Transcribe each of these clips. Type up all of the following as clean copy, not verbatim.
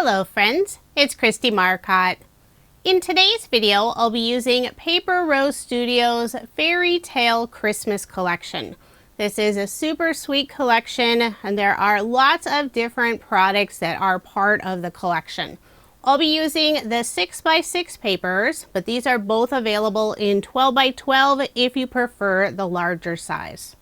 Hello friends, it's Kristie Marcotte. In today's video, I'll be using Paper Rose Studios' Fairytale Christmas collection. This is a super sweet collection and there are lots of different products that are part of the collection. I'll be using the 6x6 papers, but these are both available in 12x12 if you prefer the larger size.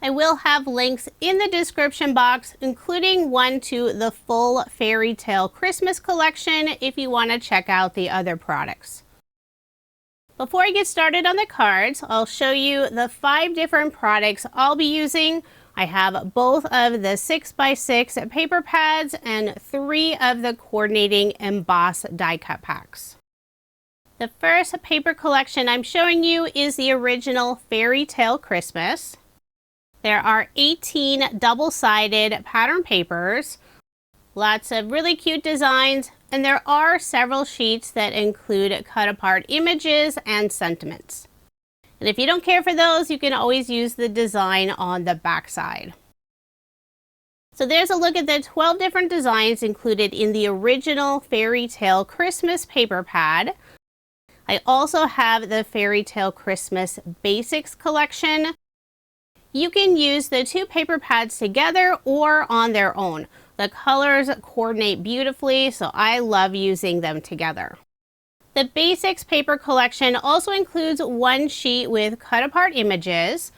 I will have links in the description box, including one to the full Fairytale Christmas collection if you want to check out the other products. Before I get started on the cards, I'll show you the 5 different products I'll be using. I have both of the 6x6 paper pads and 3 of the coordinating embossed die cut packs. The first paper collection I'm showing you is the original Fairytale Christmas. There are 18 double-sided pattern papers, lots of really cute designs, and there are several sheets that include cut-apart images and sentiments. And if you don't care for those, you can always use the design on the back side. So there's a look at the 12 different designs included in the original Fairytale Christmas paper pad. I also have the Fairytale Christmas Basics collection. You can use the 2 paper pads together or on their own. The colors coordinate beautifully, so I love using them together. The Basics paper collection also includes 1 sheet with cut-apart images.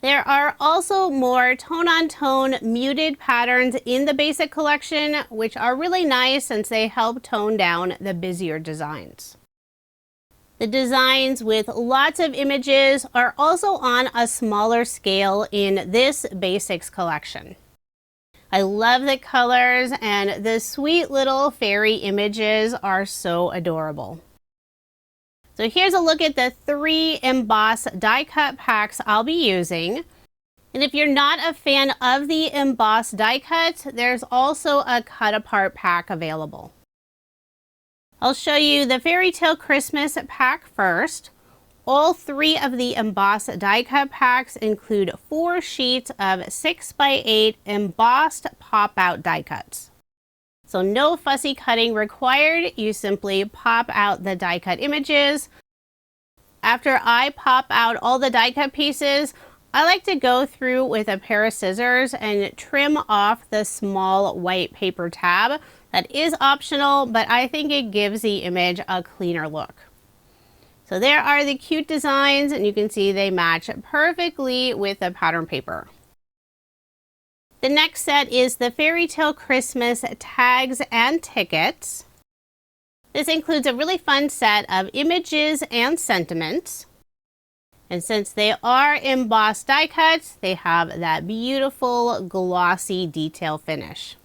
There are also more tone-on-tone muted patterns in the Basic collection, which are really nice since they help tone down the busier designs. The designs with lots of images are also on a smaller scale in this Basics collection. I love the colors and the sweet little fairy images are so adorable. So here's a look at the 3 embossed die cut packs I'll be using. And if you're not a fan of the embossed die cut, there's also a cut apart pack available. I'll show you the Fairytale Christmas pack first. All 3 of the embossed die cut packs include 4 sheets of 6x8 embossed pop-out die cuts. So no fussy cutting required, you simply pop out the die cut images. After I pop out all the die cut pieces, I like to go through with a pair of scissors and trim off the small white paper tab. That is optional, but I think it gives the image a cleaner look. So there are the cute designs, and you can see they match perfectly with the pattern paper. The next set is the Fairytale Christmas tags and tickets. This includes a really fun set of images and sentiments. And since they are embossed die cuts, they have that beautiful glossy detail finish.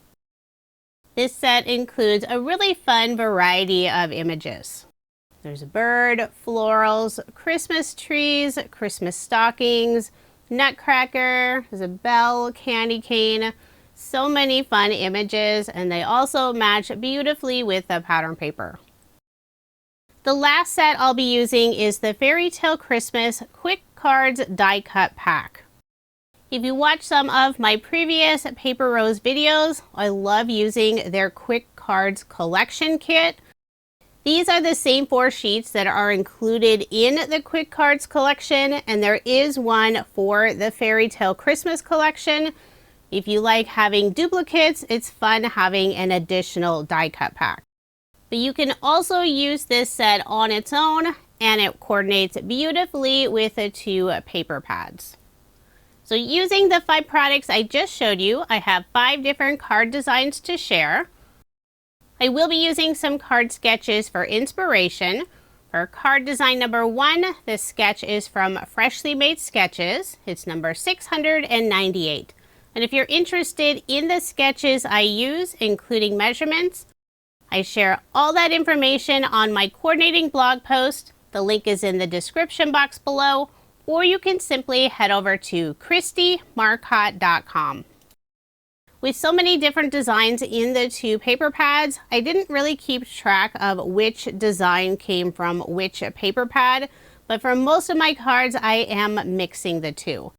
This set includes a really fun variety of images. There's a bird, florals, Christmas trees, Christmas stockings, nutcracker, there's a bell, candy cane, so many fun images, and they also match beautifully with the pattern paper. The last set I'll be using is the Fairytale Christmas Quick Cards Die Cut Pack. If you watch some of my previous Paper Rose videos, I love using their Quick Cards Collection Kit. These are the same 4 sheets that are included in the Quick Cards collection, and there is one for the Fairytale Christmas collection. If you like having duplicates, it's fun having an additional die cut pack. But you can also use this set on its own, and it coordinates beautifully with the 2 paper pads. So using the 5 products I just showed you, I have 5 different card designs to share. I will be using some card sketches for inspiration. For card design number 1, this sketch is from Freshly Made Sketches. It's number 698. And if you're interested in the sketches I use, including measurements, I share all that information on my coordinating blog post. The link is in the description box below, or you can simply head over to KristieMarcotte.com. With so many different designs in the 2 paper pads, I didn't really keep track of which design came from which paper pad, but for most of my cards, I am mixing the 2.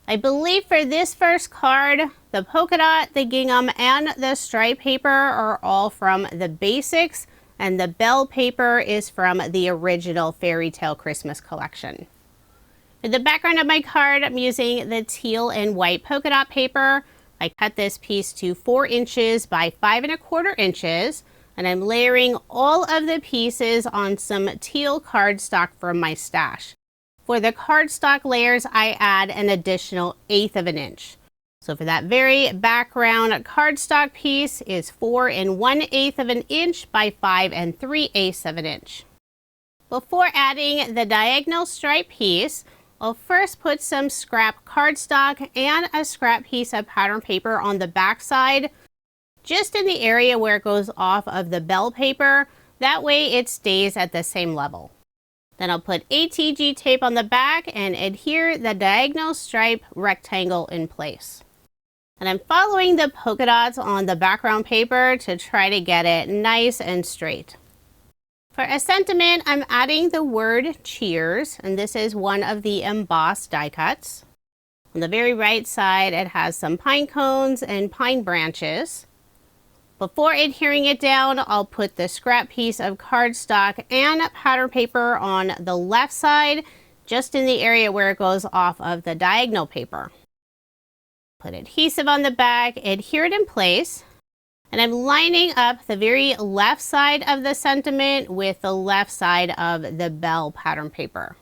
I believe for this first card, The polka dot, the gingham, and the stripe paper are all from the basics, and the bell paper is from the original Fairytale Christmas collection. For the background of my card, I'm using the teal and white polka dot paper. I cut this piece to 4 inches by 5¼ inches, and I'm layering all of the pieces on some teal cardstock from my stash. For the cardstock layers, I add an additional 1/8 inch. So for that very background cardstock piece is 4 1/8 inch by 5 3/8 inch. Before adding the diagonal stripe piece, I'll first put some scrap cardstock and a scrap piece of pattern paper on the back side, just in the area where it goes off of the bell paper. That way it stays at the same level. Then I'll put ATG tape on the back and adhere the diagonal stripe rectangle in place. And I'm following the polka dots on the background paper to try to get it nice and straight. For a sentiment, I'm adding the word cheers, and this is one of the embossed die cuts. On the very right side, it has some pine cones and pine branches. Before adhering it down, I'll put the scrap piece of cardstock and pattern paper on the left side, just in the area where it goes off of the diagonal paper. Put adhesive on the back, adhere it in place. And I'm lining up the very left side of the sentiment with the left side of the bell pattern paper.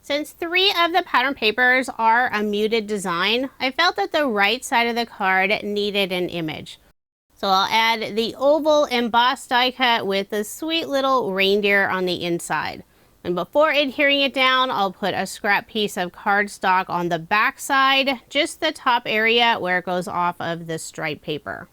Since 3 of the pattern papers are a muted design, I felt that the right side of the card needed an image. So I'll add the oval embossed die cut with the sweet little reindeer on the inside. And before adhering it down, I'll put a scrap piece of cardstock on the back side, just the top area where it goes off of the stripe paper.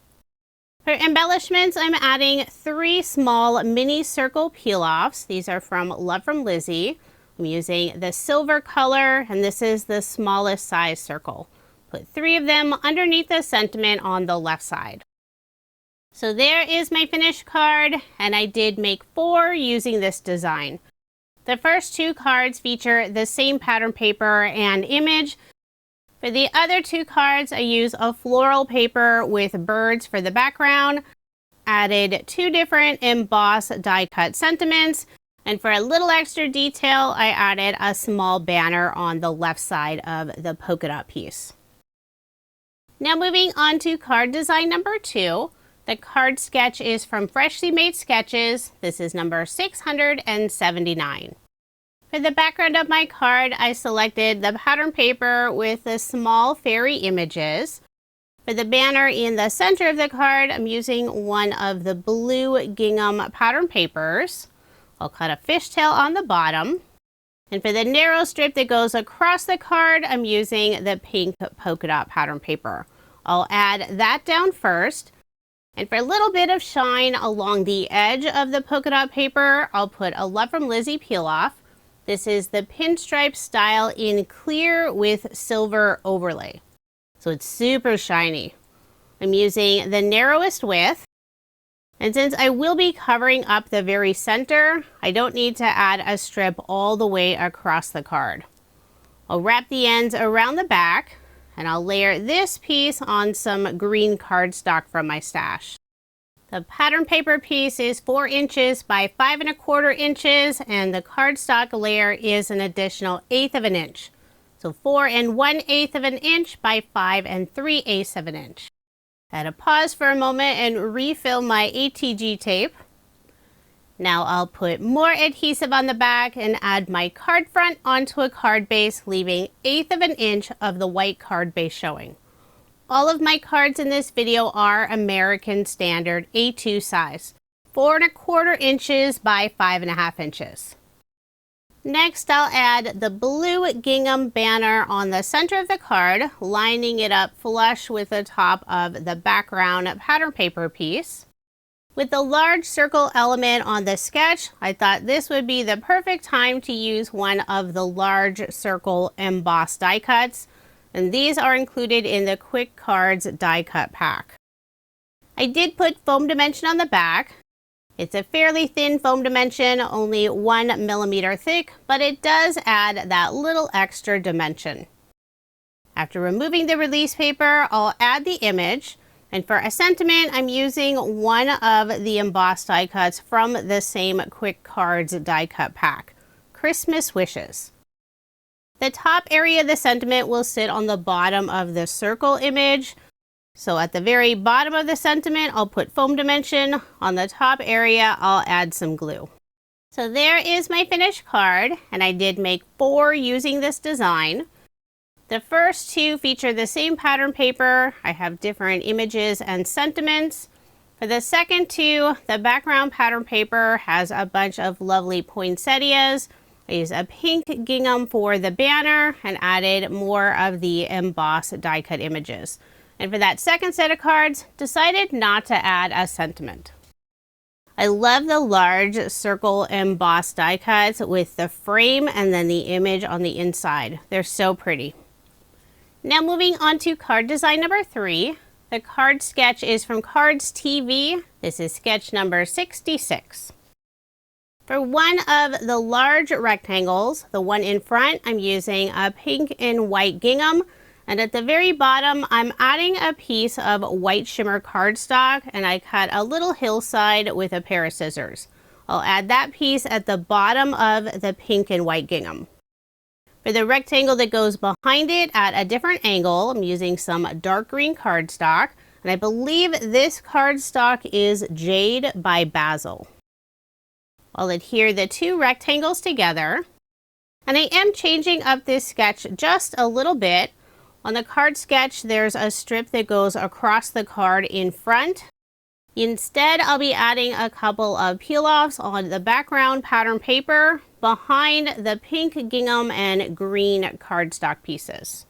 For embellishments, I'm adding 3 small mini circle peel-offs. These are from Love from Lizi. I'm using the silver color, and this is the smallest size circle. Put 3 of them underneath the sentiment on the left side. So there is my finished card, and I did make 4 using this design. The first 2 cards feature the same pattern paper and image. For the other 2 cards, I use a floral paper with birds for the background, added 2 different embossed die cut sentiments, and for a little extra detail, I added a small banner on the left side of the polka dot piece. Now moving on to card design number 2. The card sketch is from Freshly Made Sketches. This is number 679. For the background of my card, I selected the pattern paper with the small fairy images. For the banner in the center of the card, I'm using one of the blue gingham pattern papers. I'll cut a fishtail on the bottom. And for the narrow strip that goes across the card, I'm using the pink polka dot pattern paper. I'll add that down first. And for a little bit of shine along the edge of the polka dot paper, I'll put a Love from Lizi peel-off. This is the pinstripe style in clear with silver overlay. So it's super shiny. I'm using the narrowest width. And since I will be covering up the very center, I don't need to add a strip all the way across the card. I'll wrap the ends around the back, and I'll layer this piece on some green cardstock from my stash. The pattern paper piece is 4 inches by 5 1/4 inches, and the cardstock layer is an additional 1/8 inch. So 4 1/8 inch by 5 3/8 inch. I had to pause for a moment and refill my ATG tape. Now I'll put more adhesive on the back and add my card front onto a card base, leaving 1/8 inch of the white card base showing. All of my cards in this video are American Standard A2 size, 4 1/4 inches by 5 1/2 inches. Next, I'll add the blue gingham banner on the center of the card, lining it up flush with the top of the background pattern paper piece. With the large circle element on the sketch, I thought this would be the perfect time to use one of the large circle embossed die cuts, and these are included in the Quick Cards die cut pack. I did put foam dimension on the back. It's a fairly thin foam dimension, only 1 millimeter thick, but it does add that little extra dimension. After removing the release paper, I'll add the image. And for a sentiment, I'm using one of the embossed die cuts from the same Quick Cards die cut pack, Christmas Wishes. The top area of the sentiment will sit on the bottom of the circle image. So at the very bottom of the sentiment, I'll put foam dimension. On the top area, I'll add some glue. So there is my finished card, and I did make 4 using this design. The first 2 feature the same pattern paper. I have different images and sentiments. For the second 2, the background pattern paper has a bunch of lovely poinsettias. I used a pink gingham for the banner and added more of the embossed die cut images. And for that second set of cards, decided not to add a sentiment. I love the large circle embossed die cuts with the frame and then the image on the inside. They're so pretty. Now moving on to card design number 3. The card sketch is from Cards TV. This is sketch number 66. For one of the large rectangles, the one in front, I'm using a pink and white gingham. And at the very bottom, I'm adding a piece of white shimmer cardstock, and I cut a little hillside with a pair of scissors. I'll add that piece at the bottom of the pink and white gingham. For the rectangle that goes behind it at a different angle, I'm using some dark green cardstock, and I believe this cardstock is Jade by Basil. I'll adhere the 2 rectangles together, and I am changing up this sketch just a little bit. On the card sketch, there's a strip that goes across the card in front. Instead, I'll be adding a couple of peel-offs on the background pattern paper behind the pink gingham and green cardstock pieces.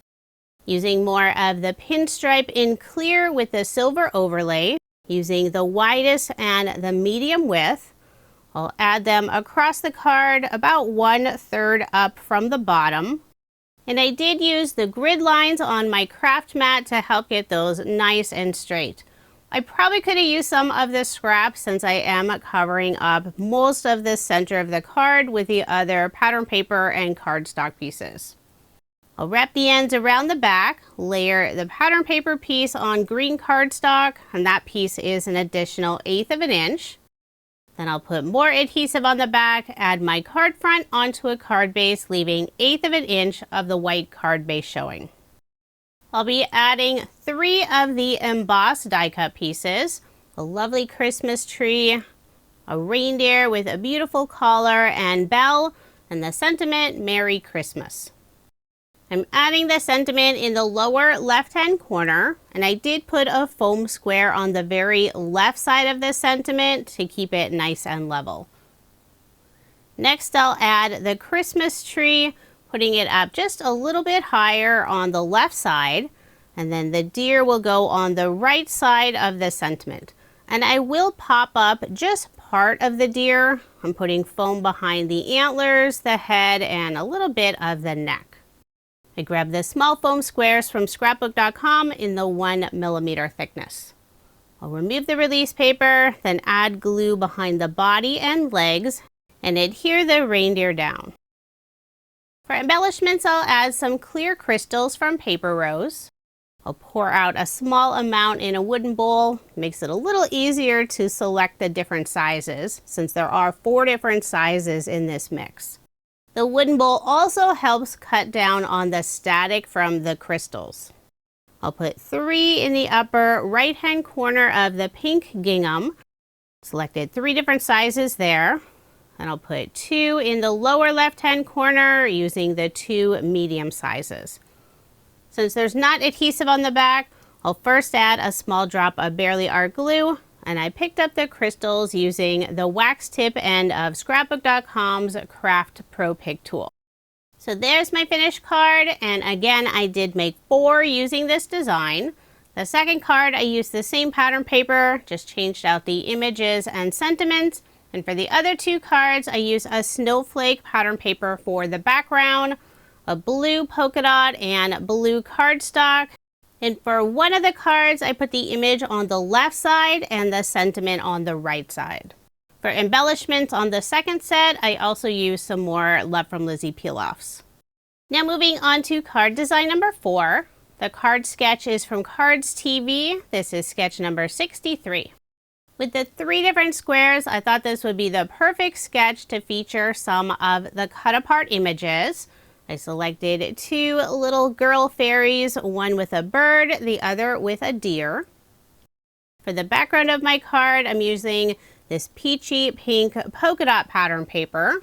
Using more of the pinstripe in clear with the silver overlay, using the widest and the medium width, I'll add them across the card about 1/3 up from the bottom. And I did use the grid lines on my craft mat to help get those nice and straight. I probably could have used some of this scrap since I am covering up most of the center of the card with the other pattern paper and cardstock pieces. I'll wrap the ends around the back, layer the pattern paper piece on green cardstock, and that piece is an additional 1/8 of an inch. Then I'll put more adhesive on the back, add my card front onto a card base, leaving 1/8 of an inch of the white card base showing. I'll be adding 3 of the embossed die cut pieces, a lovely Christmas tree, a reindeer with a beautiful collar and bell, and the sentiment, Merry Christmas. I'm adding the sentiment in the lower left-hand corner, and I did put a foam square on the very left side of the sentiment to keep it nice and level. Next, I'll add the Christmas tree, putting it up just a little bit higher on the left side, and then the deer will go on the right side of the sentiment. And I will pop up just part of the deer. I'm putting foam behind the antlers, the head, and a little bit of the neck. I grabbed the small foam squares from scrapbook.com in the 1mm thickness. I'll remove the release paper, then add glue behind the body and legs, and adhere the reindeer down. For embellishments, I'll add some clear crystals from Paper Rose. I'll pour out a small amount in a wooden bowl. Makes it a little easier to select the different sizes, since there are 4 different sizes in this mix. The wooden bowl also helps cut down on the static from the crystals. I'll put 3 in the upper right-hand corner of the pink gingham. Selected 3 different sizes there. And I'll put 2 in the lower left-hand corner using the 2 medium sizes. Since there's not adhesive on the back, I'll first add a small drop of Barely Art glue, and I picked up the crystals using the wax tip end of scrapbook.com's Craft Pro Pick tool. So there's my finished card, and again I did make 4 using this design. The second card I used the same pattern paper, just changed out the images and sentiments. And for the other 2 cards, I used a snowflake pattern paper for the background, a blue polka dot and blue cardstock. And for one of the cards, I put the image on the left side and the sentiment on the right side. For embellishments on the second set, I also used some more Love from Lizi peel-offs. Now moving on to card design number 4. The card sketch is from Cards TV. This is sketch number 63. With the 3 different squares, I thought this would be the perfect sketch to feature some of the cut apart images. I selected 2 little girl fairies, one with a bird, the other with a deer. For the background of my card, I'm using this peachy pink polka dot pattern paper.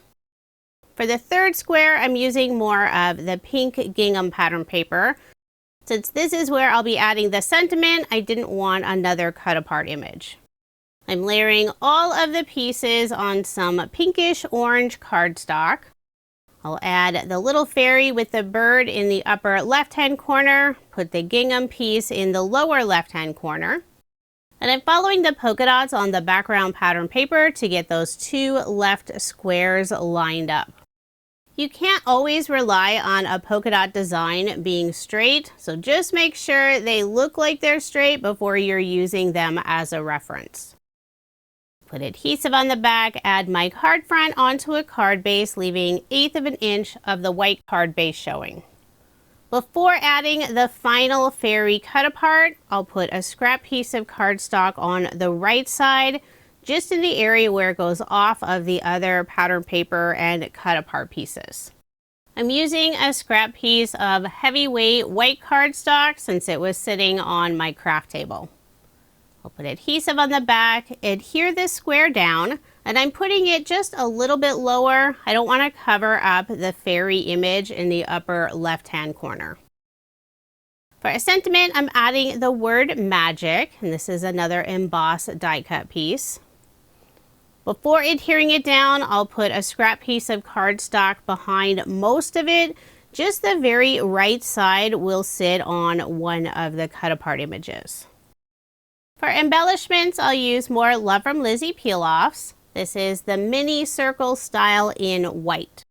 For the 3rd square, I'm using more of the pink gingham pattern paper. Since this is where I'll be adding the sentiment, I didn't want another cut apart image. I'm layering all of the pieces on some pinkish orange cardstock. I'll add the little fairy with the bird in the upper left-hand corner, put the gingham piece in the lower left-hand corner. And I'm following the polka dots on the background pattern paper to get those 2 left squares lined up. You can't always rely on a polka dot design being straight, so just make sure they look like they're straight before you're using them as a reference. Put adhesive on the back, add my card front onto a card base, leaving 1/8 of an inch of the white card base showing. Before adding the final fairy cut apart, I'll put a scrap piece of cardstock on the right side, just in the area where it goes off of the other pattern paper and cut apart pieces. I'm using a scrap piece of heavyweight white cardstock since it was sitting on my craft table. I'll put adhesive on the back, adhere this square down, and I'm putting it just a little bit lower. I don't want to cover up the fairy image in the upper left-hand corner. For a sentiment, I'm adding the word magic, and this is another embossed die cut piece. Before adhering it down, I'll put a scrap piece of cardstock behind most of it. Just the very right side will sit on one of the cut apart images. For embellishments, I'll use more Love from Lizi peel-offs. This is the mini circle style in white.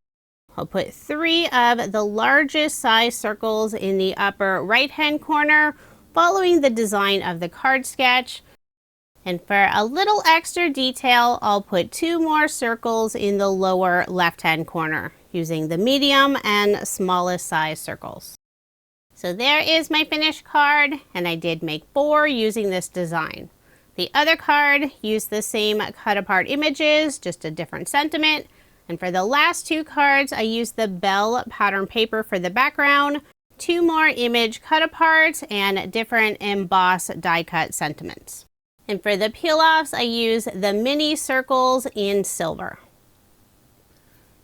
I'll put 3 of the largest size circles in the upper right-hand corner, following the design of the card sketch. And for a little extra detail, I'll put 2 more circles in the lower left-hand corner, using the medium and smallest size circles. So there is my finished card, and I did make 4 using this design. The other card used the same cut apart images, just a different sentiment. And for the last 2 cards, I used the bell pattern paper for the background, 2 more image cut aparts, and different embossed die cut sentiments. And for the peel-offs, I use the mini circles in silver.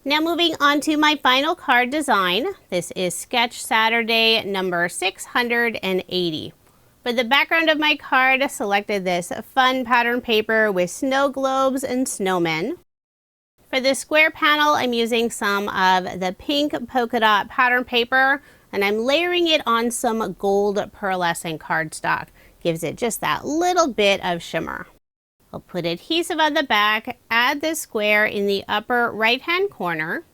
Now moving on to my final card design. This is Sketch Saturday number 680. For the background of my card, I selected this fun pattern paper with snow globes and snowmen. For the square panel, I'm using some of the pink polka dot pattern paper, and I'm layering it on some gold pearlescent cardstock. Gives it just that little bit of shimmer. I'll put adhesive on the back, add the square in the upper right-hand corner.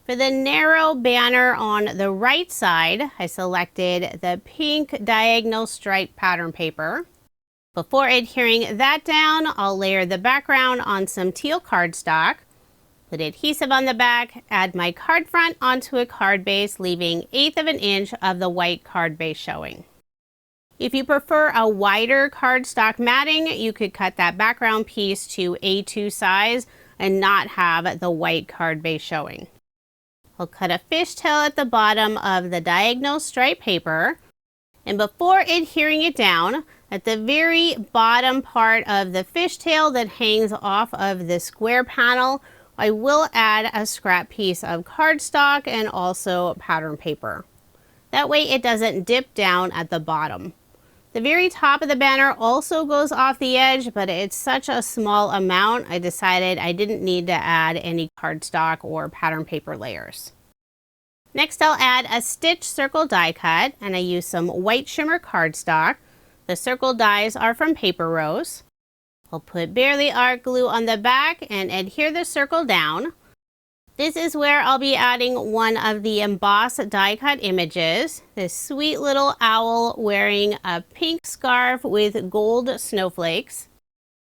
For the narrow banner on the right side, I selected the pink diagonal stripe pattern paper. Before adhering that down, I'll layer the background on some teal cardstock. Put adhesive on the back, add my card front onto a card base, leaving 1/8 of an inch of the white card base showing. If you prefer a wider cardstock matting, you could cut that background piece to A2 size and not have the white card base showing. I'll cut a fishtail at the bottom of the diagonal stripe paper, and before adhering it down, at the very bottom part of the fishtail that hangs off of the square panel, I will add a scrap piece of cardstock and also pattern paper. That way it doesn't dip down at the bottom. The very top of the banner also goes off the edge, but it's such a small amount, I decided I didn't need to add any cardstock or pattern paper layers. Next, I'll add a stitch circle die cut, and I use some white shimmer cardstock. The circle dies are from Paper Rose. I'll put Barely Art glue on the back and adhere the circle down. This is where I'll be adding one of the embossed die cut images. This sweet little owl wearing a pink scarf with gold snowflakes.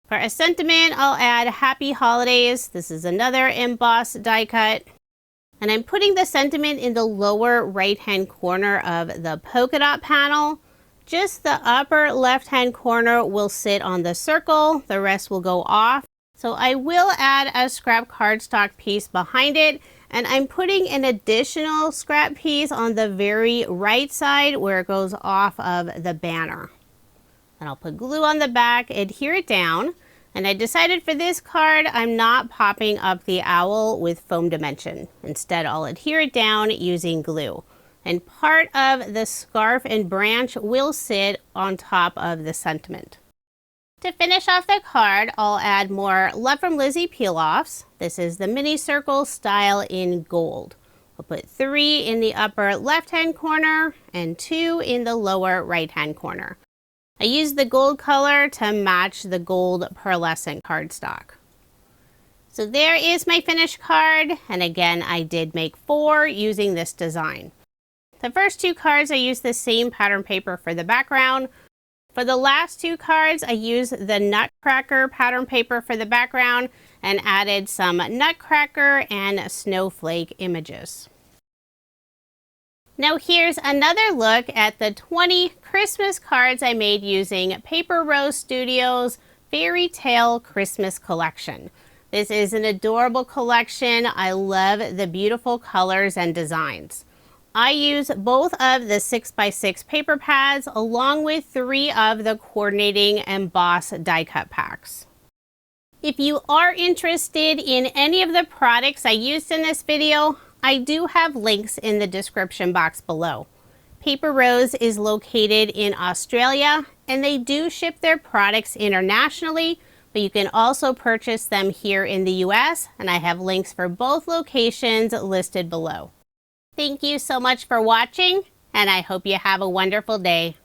For a sentiment, I'll add Happy Holidays. This is another embossed die cut. And I'm putting the sentiment in the lower right-hand corner of the polka dot panel. Just the upper left-hand corner will sit on the circle, the rest will go off. So I will add a scrap cardstock piece behind it, and I'm putting an additional scrap piece on the very right side where it goes off of the banner. And I'll put glue on the back, adhere it down, and I decided for this card I'm not popping up the owl with foam dimension. Instead, I'll adhere it down using glue. And part of the scarf and branch will sit on top of the sentiment. To finish off the card, I'll add more Love from Lizi peel-offs. This is the mini circle style in gold. I'll put 3 in the upper left-hand corner and 2 in the lower right-hand corner. I used the gold color to match the gold pearlescent cardstock. So there is my finished card, and again I did make 4 using this design. The first 2 cards I used the same pattern paper for the background. For the last 2 cards I used the Nutcracker pattern paper for the background and added some Nutcracker and snowflake images. Now here's another look at the 20 Christmas cards I made using Paper Rose Studios' Fairytale Christmas collection. This is an adorable collection. I love the beautiful colors and designs. I use both of the 6x6 paper pads along with 3 of the coordinating embossed die cut packs. If you are interested in any of the products I used in this video, I do have links in the description box below. Paper Rose is located in Australia and they do ship their products internationally, but you can also purchase them here in the US, and I have links for both locations listed below. Thank you so much for watching, and I hope you have a wonderful day.